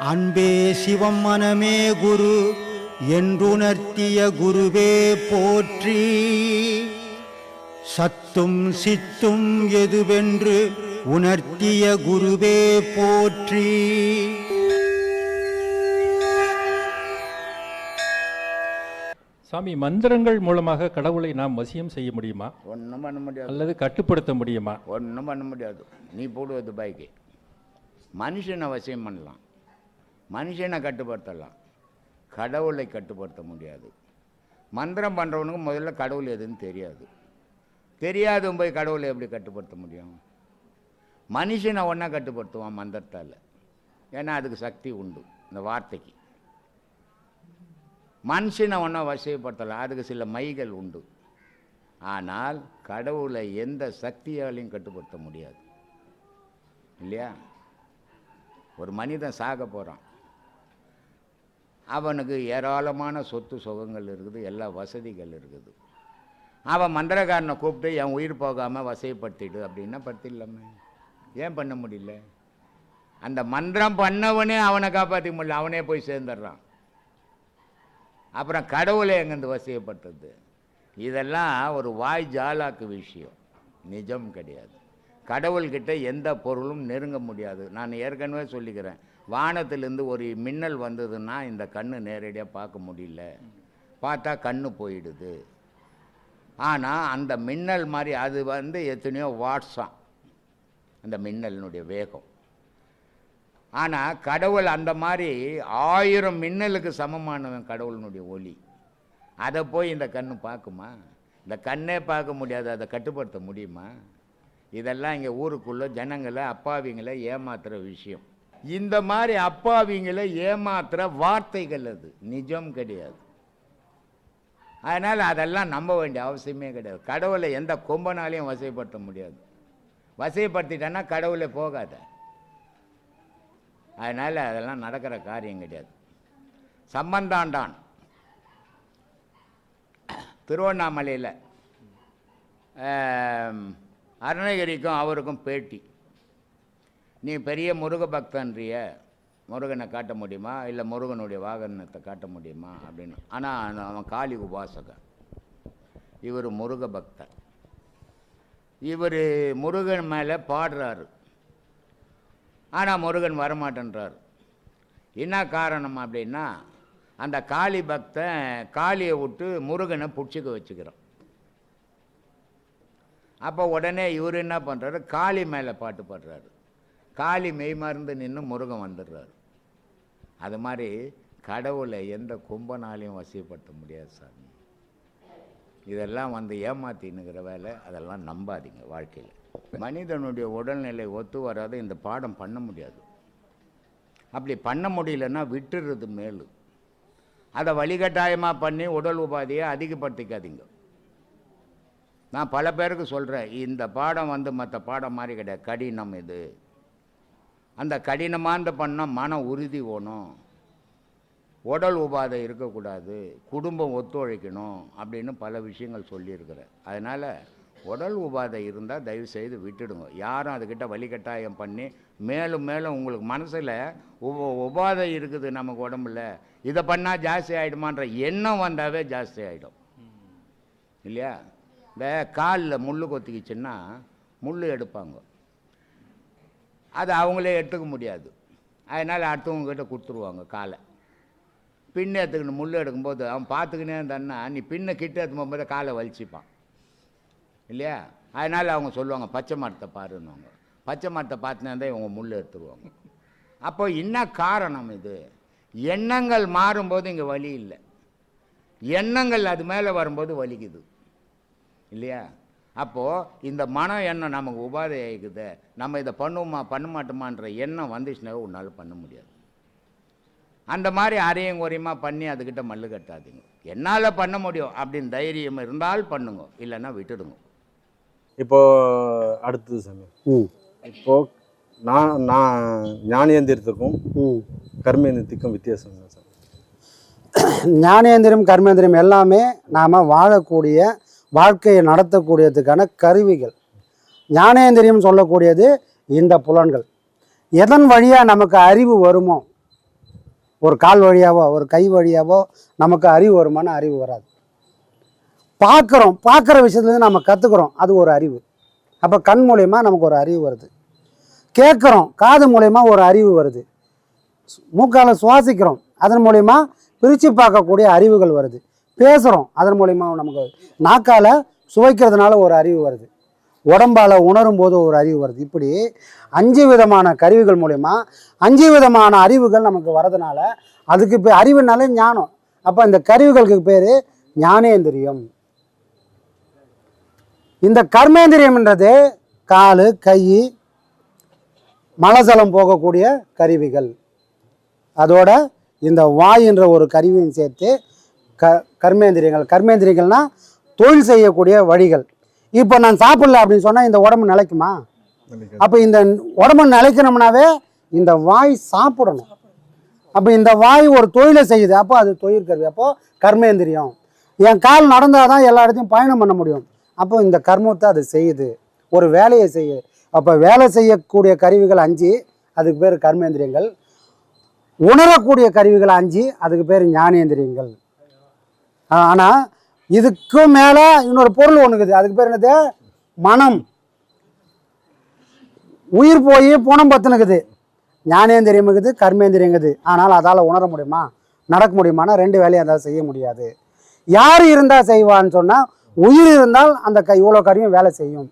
அன்பே சிவம் மனமே குரு என்றுணர்த்திய குருவே போற்றி. சத்தும் சித்தும் எதுவென்று உணர்த்திய குருவே போற்றி. சாமி, மந்திரங்கள் மூலமாக கடவுளை நாம் வசியம் செய்ய முடியுமா? ஒன்றும் பண்ண முடியாது. அல்லது கட்டுப்படுத்த முடியுமா? ஒன்றும் பண்ண முடியாது. நீ போடுவது துபாய்க்கு மனுஷனை வசியம் பண்ணலாம், மனுஷனை கட்டுப்படுத்தலாம், கடவுளை கட்டுப்படுத்த முடியாது. மந்திரம் பண்ணுறவனுக்கு முதல்ல கடவுள் எதுன்னு தெரியாது. தெரியாதவன் போய் கடவுளை எப்படி கட்டுப்படுத்த முடியும்? மனுஷனை ஒன்றா கட்டுப்படுத்துவான் மந்திரத்தால். ஏன்னா அதுக்கு சக்தி உண்டு. இந்த வார்த்தைக்கு மனுஷனை ஒன்றா வசியப்படுத்தலாம், அதுக்கு சில மைகள் உண்டு. ஆனால் கடவுளை எந்த சக்தியாலையும் கட்டுப்படுத்த முடியாது இல்லையா? ஒரு மனிதன் சாக போகிறான், அவனுக்கு ஏராளமான சொத்து சுகங்கள் இருக்குது, எல்லா வசதிகள் இருக்குது. அவன் மந்திரக்காரனை கூப்பிட்டு என் உயிர் போகாமல் வசைப்படுத்திடு அப்படின்னா படுத்திடலாமே. ஏன் பண்ண முடியல? அந்த மந்திரம் பண்ணவனே அவனை காப்பாற்றி முடியல, அவனே போய் சேர்ந்துடுறான். அப்புறம் கடவுளை எங்கேருந்து வசியப்பட்டது? இதெல்லாம் ஒரு வாய் ஜாலாக்கு விஷயம், நிஜம் கிடையாது. கடவுள்கிட்ட எந்த பொருளும் நெருங்க முடியாது. நான் ஏற்கனவே சொல்லிக்கிறேன், வானத்திலேருந்து ஒரு மின்னல் வந்ததுன்னா இந்த கண்ணு நேரடியாக பார்க்க முடியல, பார்த்தா கண்ணு போயிடுது. ஆனால் அந்த மின்னல் மாதிரி அது எத்தனையோ வாட்ஸாம் அந்த மின்னலினுடைய வேகம். ஆனால் கடவுள் அந்த மாதிரி 1000 மின்னலுக்கு சமமானவன் கடவுளினுடைய ஒளி. அதை போய் இந்த கண்ணு பார்க்குமா? இந்த கண்ணே பார்க்க முடியாது, அதை கட்டுப்படுத்த முடியுமா? இதெல்லாம் இங்கே ஊருக்குள்ளே ஜனங்களை அப்பாவிங்களை ஏமாத்துகிற விஷயம். இந்த மாதிரி அப்பாவிங்களை ஏமாத்துகிற வார்த்தைகள், அது நிஜம் கிடையாது. அதனால் அதெல்லாம் நம்ப வேண்டிய அவசியமே கிடையாது. கடவுளை எந்த கொம்பனாலையும் வசைப்படுத்த முடியாது. வசைப்படுத்திட்டேன்னா கடவுளை போகாத. அதனால் அதெல்லாம் நடக்கிற காரியம் கிடையாது. சம்பந்தாண்டான் திருவண்ணாமலையில் அருணகிரிக்கும் அவருக்கும் பேட்டி. நீ பெரிய முருக பக்தன்றிய, முருகனை காட்ட முடியுமா, இல்லை முருகனுடைய வாகனத்தை காட்ட முடியுமா அப்படின்னு. ஆனால் அவன் காளி உபாசகன், இவர் முருக பக்தன். இவர் முருகன் மேலே பாடுறாரு, ஆனால் முருகன் வரமாட்டேன்றார். என்ன காரணம் அப்படின்னா, அந்த காளி பக்தன் காளியை விட்டு முருகனை பிடிச்சிக்க வச்சுக்கிறான். அப்போ உடனே இவர் என்ன பண்ணுறாரு, காளி மேலே பாட்டு பாடுறாரு. காளி மெய் மறந்து நின்று முருகன் வந்துடுறாரு. அது மாதிரி கடவுளை எந்த கும்பனாலையும் வசியப்படுத்த முடியாது சாமி. இதெல்லாம் ஏமாத்தின்னுக்கிற வேலை, அதெல்லாம் நம்பாதீங்க. வாழ்க்கையில் மனிதனுடைய உடல்நிலை ஒத்து வராது. இந்த பாடம் பண்ண முடியாது. அப்படி பண்ண முடியலன்னா விட்டுறது மேலு. அதை வழிகட்டாயமாக பண்ணி உடல் உபாதியை அதிகப்படுத்திக்காதீங்க. நான் பல பேருக்கு சொல்கிறேன், இந்த பாடம் மற்ற பாடம் மாதிரி கிடையாது, கடினம் இது. அந்த கடினமானது பண்ணால் மன உறுதி வேணும், உடல் உபாதை இருக்கக்கூடாது, குடும்பம் ஒத்துழைக்கணும் அப்படின்னு பல விஷயங்கள் சொல்லியிருக்கிறேன். அதனால் உடல் உபாதை இருந்தால் தயவுசெய்து விட்டுடுங்க. யாரும் அதுக்கிட்ட வழிகட்டாயம் பண்ணி மேலும் மேலும் உங்களுக்கு மனசில் உபாதை இருக்குது நமக்கு உடம்புல, இதை பண்ணால் ஜாஸ்தி ஆகிடுமான்ற எண்ணம் வந்தாவே ஜாஸ்தி ஆகிடும் இல்லையா? இந்த காலில் முள் கொத்திக்கிச்சுன்னா முள் எடுப்பாங்க, அது அவங்களே எடுத்துக்க முடியாது. அதனால் அடுத்தவங்ககிட்ட கொடுத்துருவாங்க காலை. பின்ன எடுத்துக்கணும். முள் எடுக்கும்போது அவன் பார்த்துக்கினே இருந்தான்னா நீ பின்ன கிட்ட எடுத்து போகும்போது காலை வலிச்சிப்பான் இல்லையா? அதனால் அவங்க சொல்லுவாங்க பச்சை மரத்தை பாருன்னுவாங்க. பச்சை மரத்தை பார்த்துனா தான் இவங்க முள் எடுத்துருவாங்க. அப்போ என்ன காரணம்? இது எண்ணங்கள் மாறும்போது இங்கே வலி இல்லை, எண்ணங்கள் அது மேலே வரும்போது வலிக்குது இல்லையா? அப்போது இந்த மன எண்ணம் நமக்கு உபாதை ஆகிக்குது, நம்ம இதை பண்ணுவோமா பண்ண மாட்டோமான்ற எண்ணம் வந்துச்சுனாவே உன்னால் பண்ண முடியாது. அந்த மாதிரி அரையும் குறையமாக பண்ணி அதுக்கிட்ட மல்லு கட்டாதீங்க. என்னால் பண்ண முடியும் அப்படின்னு தைரியம் இருந்தால் பண்ணுங்க, இல்லைன்னா விட்டுடுங்க. இப்போ அடுத்தது சாமி, இப்போது நான் ஞானேந்திரத்துக்கும் கர்மேந்திரத்துக்கும் வித்தியாசம் என்ன சார்? ஞானேந்திரம் கர்மேந்திரம் எல்லாமே நாம் வாழக்கூடிய வாழ்க்கையை நடத்தக்கூடியதுக்கான கருவிகள். ஞானேந்திரியம் சொல்லக்கூடியது இந்த புலன்கள். எதன் வழியாக நமக்கு அறிவு வருமோ ஒரு கால் வழியாவோ ஒரு கை வழியாவோ நமக்கு அறிவு வருமானா அறிவு வராது. பார்க்குற விஷயத்துலேருந்து நம்ம கற்றுக்குறோம், அது ஒரு அறிவு. அப்போ கண் மூலயமா நமக்கு ஒரு அறிவு வருது. கேட்குறோம், காது மூலயமா ஒரு அறிவு வருது. மூக்கால் சுவாசிக்கிறோம், அதன் மூலயமா பிரித்து பார்க்கக்கூடிய அறிவுகள் வருது. பேசுகிறோம், அதன் மூலயமா நமக்கு நாக்கால் சுவைக்கிறதுனால ஒரு அறிவு வருது. உடம்பால் உணரும் போது ஒரு அறிவு வருது. இப்படி 5 விதமான கருவிகள் மூலயமா 5 விதமான அறிவுகள் நமக்கு வரதுனால அதுக்கு அறிவுனாலே ஞானம். அப்போ இந்த கருவிகளுக்கு பேர் ஞானேந்திரியம். இந்த கர்மேந்திரியம்ன்றது கால், கை, மலஜலம் போகக்கூடிய கருவிகள். அதோட இந்த வாயின்ற ஒரு கருவியும் சேர்த்து கர்மேந்திரியங்கள்னா தொழில் செய்யக்கூடிய வழிகள். இப்போ நான் சாப்பிடல அப்படின்னு சொன்னால் இந்த உடம்பு நிலைக்குமா? அப்போ இந்த உடம்பு நிலைக்கணும்னாவே இந்த வாய் சாப்பிடணும். அப்போ இந்த வாய் ஒரு தொழிலை செய்யுது, அப்போ அது தொழில் கருவி, அப்போது கர்மேந்திரியம். என் கால் நடந்தால் தான் எல்லா இடத்தையும் பயணம் பண்ண முடியும், அப்போ இந்த கர்மத்தை அது செய்யுது, ஒரு வேலையை செய்யுது. அப்போ வேலை செய்யக்கூடிய கருவிகள் 5, அதுக்கு பேர் கர்மேந்திரியங்கள். உணரக்கூடிய கருவிகள் 5, அதுக்கு பேர் ஞானேந்திரியங்கள். ஆனால் இதுக்கும் மேலே இன்னொரு பொருள் ஒன்றுக்குது, அதுக்கு பேர் என்னது? மனம். உயிர் போய் புணம் பத்துனுக்குது. ஞானேந்திரியம் இருக்குது, கர்மேந்திரியங்குது. ஆனால் அதால் உணர முடியுமா, நடக்க முடியுமானா 2 வேலையை அதால் செய்ய முடியாது. யார் இருந்தால் செய்வான்னு சொன்னால், உயிர் இருந்தால் அந்த இவ்வளோ கருவியும் வேலை செய்யும்.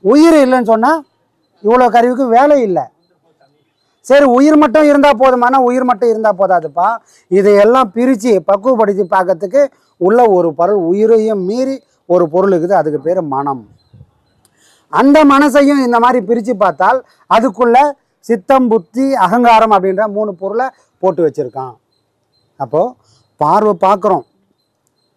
உயிர் இல்லைன்னு சொன்னால் இவ்வளோ கருவிக்கு வேலை இல்லை. சரி, உயிர் மட்டும் இருந்தால் போதுமானா உயிர் மட்டும் இருந்தால் போதாதுப்பா. இதையெல்லாம் பிரித்து பக்குவப்படுத்தி பார்க்கறதுக்கு உள்ள ஒரு பொருள், உயிரையும் மீறி ஒரு பொருள் இருக்குது, அதுக்கு பேர் மனம். அந்த மனசையும் இந்த மாதிரி பிரித்து பார்த்தால் அதுக்குள்ள சித்தம், புத்தி, அகங்காரம் அப்படின்ற 3 பொருளை போட்டு வச்சுருக்கான். அப்போது பார்வை பார்க்குறோம்,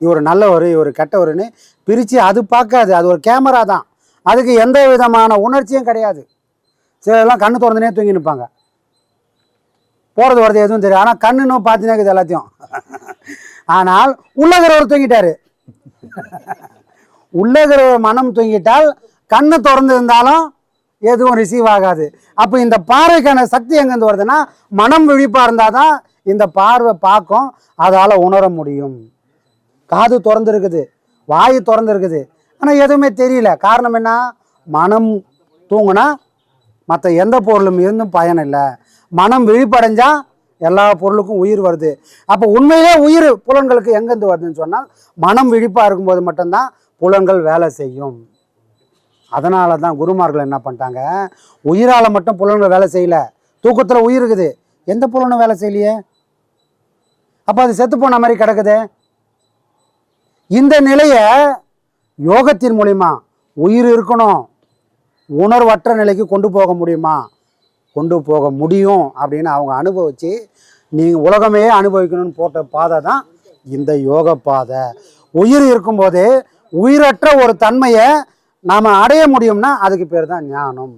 இவர் நல்லவர் இவர் கெட்டவர்னு பிரித்து அது பார்க்காது, அது ஒரு கேமரா தான். அதுக்கு எந்த விதமான உணர்ச்சியும் கிடையாது. சிலர்லாம் கண்ணு திறந்துனே தூங்கி நிற்பாங்க, போகிறது வரது எதுவும் தெரியும், ஆனால் கண்ணுன்னு பார்த்தினா இருக்குது எல்லாத்தையும். ஆனால் உள்ளகிறவர் தூங்கிட்டாரு. உள்ளகிறவர் மனம் தூங்கிட்டால் கண்ணு திறந்து இருந்தாலும் எதுவும் ரிசீவ் ஆகாது. அப்போ இந்த பார்வைக்கான சக்தி எங்கேருந்து வருதுன்னா, மனம் விழிப்பாக இருந்தால் தான் இந்த பார்வை பார்க்கும், அதால் உணர முடியும். காது திறந்துருக்குது, வாய் திறந்துருக்குது, ஆனால் எதுவுமே தெரியல. காரணம் என்ன? மனம் தூங்குனா மற்ற எந்த பொருளும் இருந்தும் பயன் இல்லை. மனம் விழிப்படைஞ்சால் எல்லா பொருளுக்கும் உயிர் வருது. அப்போ உண்மையிலே உயிர் புலன்களுக்கு எங்கேருந்து வருதுன்னு சொன்னால், மனம் விழிப்பாக இருக்கும்போது மட்டும்தான் புலன்கள் வேலை செய்யும். அதனால தான் குருமார்கள் என்ன பண்ணிட்டாங்க, உயிரால் மட்டும் புலன்கள் வேலை செய்யலை. தூக்கத்தில் உயிர் இருக்குது, எந்த புலனும் வேலை செய்யலையே, அப்போ அது செத்து போன மாதிரி கிடக்குது. இந்த நிலையை யோகத்தின் மூலிமா உயிர் இருக்கணும், உணர்வற்ற நிலைக்கு கொண்டு போக முடியுமா? கொண்டு போக முடியும் அப்படின்னு அவங்க அனுபவித்து, நீங்கள் உலகமே அனுபவிக்கணும்னு போட்ட பாதை தான் இந்த யோக பாதை. உயிர் இருக்கும்போது உயிரற்ற ஒரு தன்மையை நாம் அடைய முடியும்னா அதுக்கு பேர் தான் ஞானம்.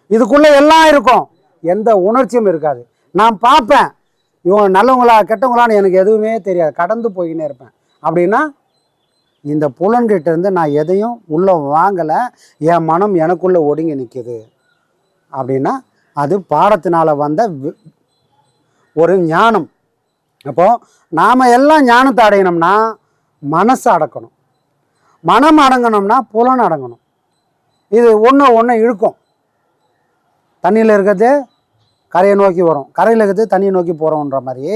இதுக்குள்ளே எல்லாம் இருக்கும், எந்த உணர்ச்சியும் இருக்காது. நான் பார்ப்பேன், இவங்க நல்லவங்களா கெட்டவங்களான்னு எனக்கு எதுவுமே தெரியாது, கடந்து போய்கினே இருப்பேன். அப்படின்னா இந்த புலன்கிட்ட இருந்து நான் எதையும் உள்ளே வாங்கலை, என் மனம் எனக்குள்ளே ஒடுங்கி நிற்கிது அப்படின்னா அது பாடத்தினால் வந்த ஒரு ஞானம். அப்போது நாம் எல்லாம் ஞானத்தை அடையணும்னா மனசு அடக்கணும், மனம் அடங்கணும்னா புலன் அடங்கணும். இது ஒன்று இழுக்கும். தண்ணியில் இருக்கிறது கரையை நோக்கி வரும், கரையில் இருக்கிறது தண்ணியை நோக்கி போகிறோன்ற மாதிரி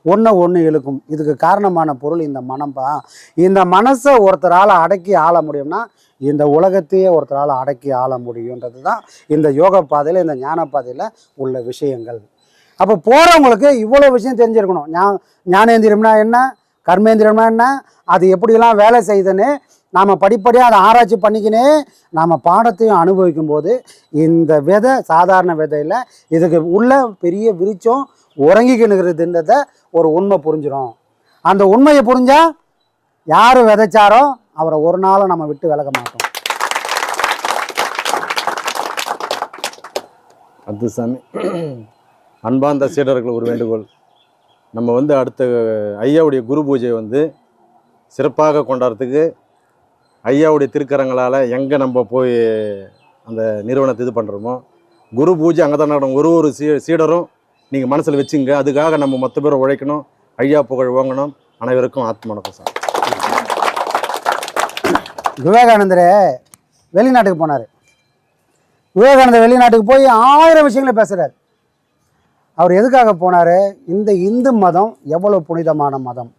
ஒன்று இழுக்கும். இதுக்கு காரணமான பொருள் இந்த மனம்பா. இந்த மனசை ஒருத்தரால் அடக்கி ஆள முடியும்னா இந்த உலகத்தையே ஒருத்தரால் அடக்கி ஆள முடியுன்றது தான் இந்த யோக பாதையில், இந்த ஞான பாதையில் உள்ள விஷயங்கள். அப்போ போகிறவங்களுக்கு இவ்வளோ விஷயம் தெரிஞ்சிருக்கணும். ஞானேந்திரியம்னா என்ன, கர்மேந்திரியம்னா என்ன, அது எப்படிலாம் வேலை செய்யுதுன்னு நாம் படிப்படியாக அதை ஆராய்ச்சி பண்ணிக்கினே நாம் பாடத்தையும் அனுபவிக்கும் போது இந்த விதை சாதாரண விதை இல்லை, இதுக்கு உள்ள பெரிய விருச்சம் உறங்கிக்கினுங்கிறதுன்றத ஒரு உண்மை புரிஞ்சிடும். அந்த உண்மையை புரிஞ்சால் யார் விதைச்சாரோ அவரை ஒரு நாளும் நம்ம விட்டு விலக மாட்டோம். அது சாமி, அன்பார்ந்த சீடர்கள் ஒரு வேண்டுகோள். நம்ம அடுத்த ஐயாவுடைய குரு பூஜை சிறப்பாக கொண்டாடுறதுக்கு ஐயாவுடைய திருக்கரங்களால் எங்கே நம்ம போய் அந்த நிறுவனத்தை இது பண்ணுறோமோ, குரு பூஜை அங்கே தான் நடக்கும். ஒரு சீடரும் நீங்கள் மனசில் வச்சுங்க. அதுக்காக நம்ம மொத்த பேரை உழைக்கணும், ஐயா புகழ் வாங்கணும். அனைவருக்கும் ஆத்ம வணக்கம் சார். விவேகானந்தரே வெளிநாட்டுக்கு போனார். விவேகானந்தர் வெளிநாட்டுக்கு போய் 1000 விஷயங்களை பேசுகிறார். அவர் எதுக்காக போனார்? இந்த இந்து மதம் எவ்வளோ புனிதமான மதம்,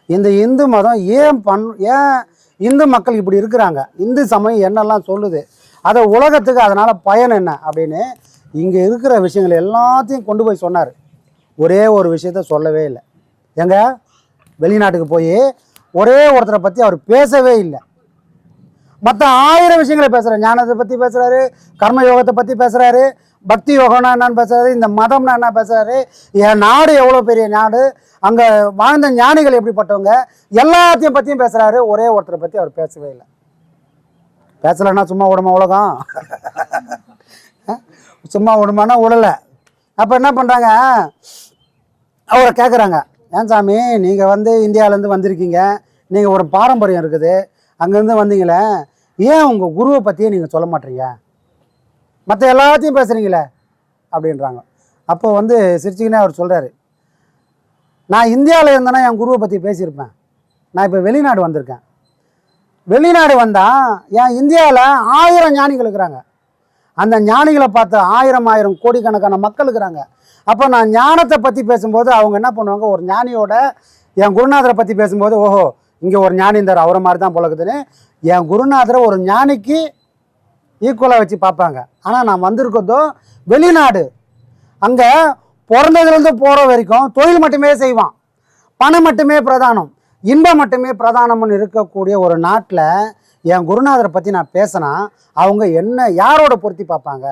இந்த இந்து மதம் ஏன் இந்து மக்கள் இப்படி இருக்கிறாங்க, இந்து சமயம் என்னெல்லாம் சொல்லுது, அதை உலகத்துக்கு அதனால் பயன் என்ன அப்படின்னு இங்கே இருக்கிற விஷயங்கள் எல்லாத்தையும் கொண்டு போய் சொன்னார். ஒரே ஒரு விஷயத்த சொல்லவே இல்லை. எங்க வெளிநாட்டுக்கு போய் ஒரே ஒருத்தரை பற்றி அவர் பேசவே இல்லை. மற்ற 1000 விஷயங்களை பேசுகிறார். ஞானத்தை பற்றி பேசுகிறாரு, கர்மயோகத்தை பற்றி பேசுகிறாரு, பக்தி யோகம்னா என்னன்னு பேசுகிறாரு, இந்த மதம்னா என்ன பேசுகிறாரு, என் நாடு எவ்வளோ பெரிய நாடு, அங்கே வாழ்ந்த ஞானிகள் எப்படிப்பட்டவங்க, எல்லாத்தையும் பற்றியும் பேசுகிறாரு. ஒரே ஒருத்தரை பற்றி அவர் பேசவே இல்லை. பேசலைன்னா சும்மா விடுமா உலகம்? சும்மா விடுமானா விடலை. அப்போ என்ன பண்ணுறாங்க, அவரை கேட்குறாங்க, ஏன் சாமி நீங்கள் வந்து இந்தியாவிலேருந்து வந்திருக்கீங்க, நீங்கள் ஒரு பாரம்பரியம் இருக்குது, அங்கேருந்து வந்தீங்களே, ஏன் உங்கள் குருவை பற்றியே நீங்கள் சொல்ல மாட்டீங்க, மற்ற எல்லாத்தையும் பேசுகிறீங்களே அப்படின்றாங்க. அப்போ வந்து சிரிச்சிக்கினே அவர் சொல்கிறாரு, நான் இந்தியாவில் இருந்தேன்னா என் குருவை பற்றி பேசியிருப்பேன், நான் இப்போ வெளிநாடு வந்திருக்கேன். வெளிநாடு வந்தால் என் இந்தியாவில் 1000 ஞானிகள் இருக்கிறாங்க, அந்த ஞானிகளை பார்த்து 1000 கோடிக்கணக்கான மக்கள் இருக்கிறாங்க. அப்போ நான் ஞானத்தை பற்றி பேசும்போது அவங்க என்ன பண்ணுவாங்க, ஒரு ஞானியோட என் குருநாதரை பற்றி பேசும்போது, ஓஹோ இங்கே ஒரு ஞானி இருந்தார், அவரை மாதிரி தான் பழகுதுன்னு என் குருநாதரை ஒரு ஞானிக்கு ஈக்குவலாக வச்சு பார்ப்பாங்க. ஆனால் நான் வந்திருக்கிறதோ வெளிநாடு, அங்கே பிறந்ததுலேருந்து போகிற வரைக்கும் தொழில் மட்டுமே செய்வான், பணம் மட்டுமே பிரதானம், இன்பம் மட்டுமே பிரதானம்னு இருக்கக்கூடிய ஒரு நாட்டில் என் குருநாதரை பற்றி நான் பேசினா அவங்க என்ன யாரோட பொருத்தி பார்ப்பாங்க?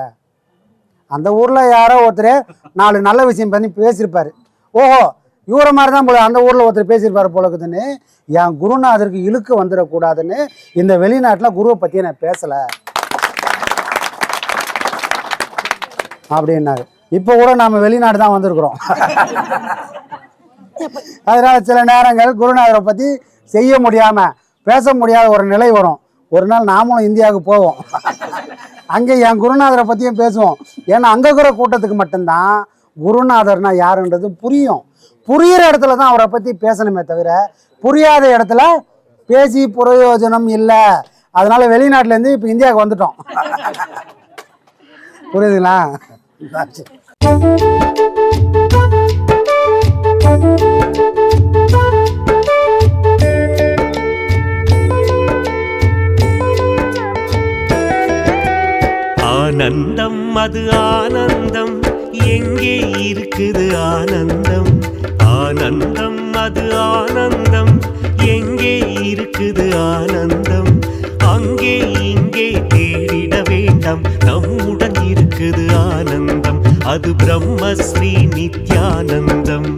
அந்த ஊரில் யாரோ ஒருத்தர் 4 நல்ல விஷயம் பண்ணி பேசியிருப்பார், ஓஹோ இவரை மாதிரி தான் போல அந்த ஊரில் ஒருத்தர் பேசியிருப்பார் போலக்குதுன்னு என் குருநாதருக்கு இழுக்கு வந்துடக்கூடாதுன்னு இந்த வெளிநாட்டில் குருவை பற்றியே நான் பேசலை அப்படின்னாரு. இப்போ கூட நாம் வெளிநாடு தான் வந்திருக்கிறோம். அதனால் சில நேரங்கள் குருநாதரை பற்றி செய்ய முடியாமல் பேச முடியாத ஒரு நிலை வரும். ஒரு நாள் நாமளும் இந்தியாவுக்கு போவோம், அங்கே என் குருநாதரை பற்றியும் பேசுவோம். ஏன்னா அங்கே இருக்கிற கூட்டத்துக்கு மட்டும்தான் குருநாதர்னா யாருன்றது புரியும். புரிகிற இடத்துல தான் அவரை பற்றி பேசணுமே தவிர புரியாத இடத்துல பேசி பிரயோஜனம் இல்லை. அதனால் வெளிநாட்டிலேருந்து இப்போ இந்தியாவுக்கு வந்துட்டோம். புரியுதுங்களா? ஆனந்தம் அது ஆனந்தம், எங்கே இருக்குது ஆனந்தம், ஆனந்தம் அது ஆனந்தம், எங்கே இருக்குது ஆனந்தம், அங்கே இங்கே தேடிட வேண்டாம், நம்முடன் இருக்குது ஆனந்தம், அது பிரம்மஸ்ரீ நித்யானந்தம்.